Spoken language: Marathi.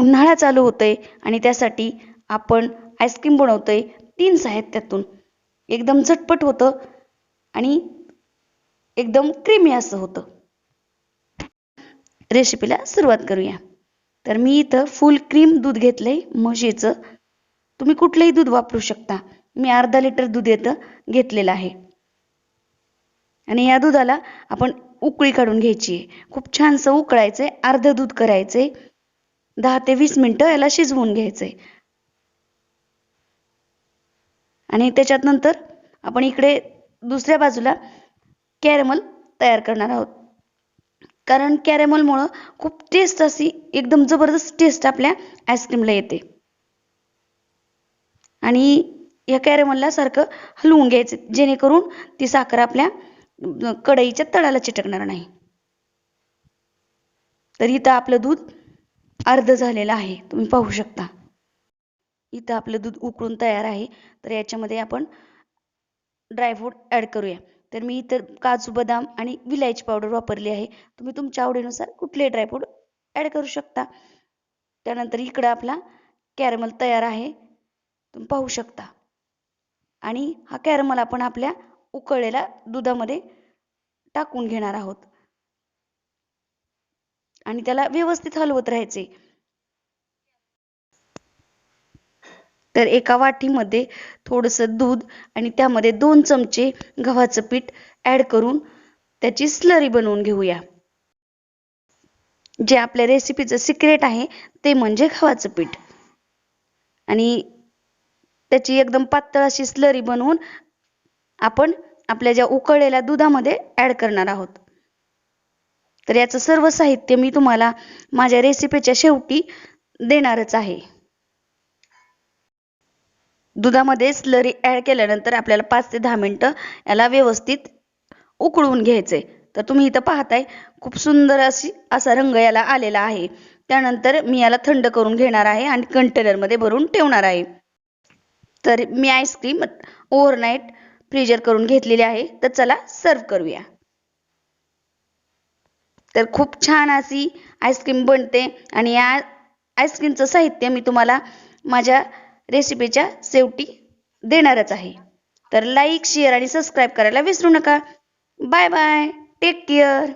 उन्हाळा चालू होतोय आणि त्यासाठी आपण आईस्क्रीम बनवतोय 3 साहित्यातून. एकदम झटपट होतं आणि एकदम क्रीमी असं होतं. रेसिपीला सुरुवात करूया. तर मी इथं फुल क्रीम दूध घेतलंय म्हशीचं. तुम्ही कुठलंही दूध वापरू शकता. मी अर्धा लिटर दूध घेतलेलं आहे. आणि या दुधाला आपण उकळी काढून घ्यायची आहे. खूप छानसं उकळायचंय. अर्ध दूध करायचंय. 10 ते 20 मिनिटं याला शिजवून घ्यायचंय. आणि त्याच्यात नंतर आपण इकडे दुसऱ्या बाजूला कॅरमल तयार करणार आहोत. कारण कॅरमलमुळं खूप टेस्ट अशी एकदम जबरदस्त टेस्ट आपल्या आईस्क्रीमला येते. आणि या कॅरमलला सारखं हलवून घ्यायचं जेणेकरून ती साखर आपल्या कढईच्या तळाला चिटकणार नाही. तर इथं आपलं दूध अर्ध झालेलं आहे. तुम्ही पाहू शकता. इथं आपलं दूध उकळून तयार आहे. तर याच्यामध्ये आपण ड्रायफ्रूट ॲड करूया. तर मी इथं काजू बदाम आणि विलायची पावडर वापरली आहे. तुम्ही तुमच्या आवडीनुसार कुठले ड्रायफ्रूट ॲड करू शकता. त्यानंतर इकडं आपला कॅरमल तयार आहे. तुम्ही पाहू शकता. आणि हा कॅरमल आपण आपल्या उकळलेल्या दुधामध्ये टाकून घेणार आहोत. आणि त्याला व्यवस्थित हलवत राहायचे. तर एका वाटीमध्ये थोडंसं दूध आणि त्यामध्ये 2 चमचे गव्हाचं पीठ ॲड करून त्याची स्लरी बनवून घेऊया. जे आपल्या रेसिपीचं सिक्रेट आहे ते म्हणजे गव्हाचं पीठ. आणि त्याची एकदम पातळ अशी स्लरी बनवून आपण आपल्या ज्या उकळलेल्या दुधामध्ये ॲड करणार आहोत. तर याचं सर्व साहित्य मी तुम्हाला माझ्या रेसिपीच्या शेवटी देणारच आहे. दुधामध्ये स्लरी ॲड केल्यानंतर आपल्याला 5 ते 10 मिनिटं याला व्यवस्थित उकळून घ्यायचंय. तर तुम्ही इथं पाहताय खूप सुंदर असा रंग याला आलेला आहे. त्यानंतर मी याला थंड करून घेणार आहे आणि कंटेनरमध्ये भरून ठेवणार आहे. तर मी आईस्क्रीम ओव्हरनाईट फ्रीजर करून घेतलेली आहे. तर चला सर्व करूया. तर खूप छान अशी आईस्क्रीम बनते आणि या आईस्क्रीमचं साहित्य मी तुम्हाला माझ्या रेसिपीच्या शेवटी देणारच आहे. तर लाईक, शेअर आणि सबस्क्राईब करायला विसरू नका. Bye bye. Take care.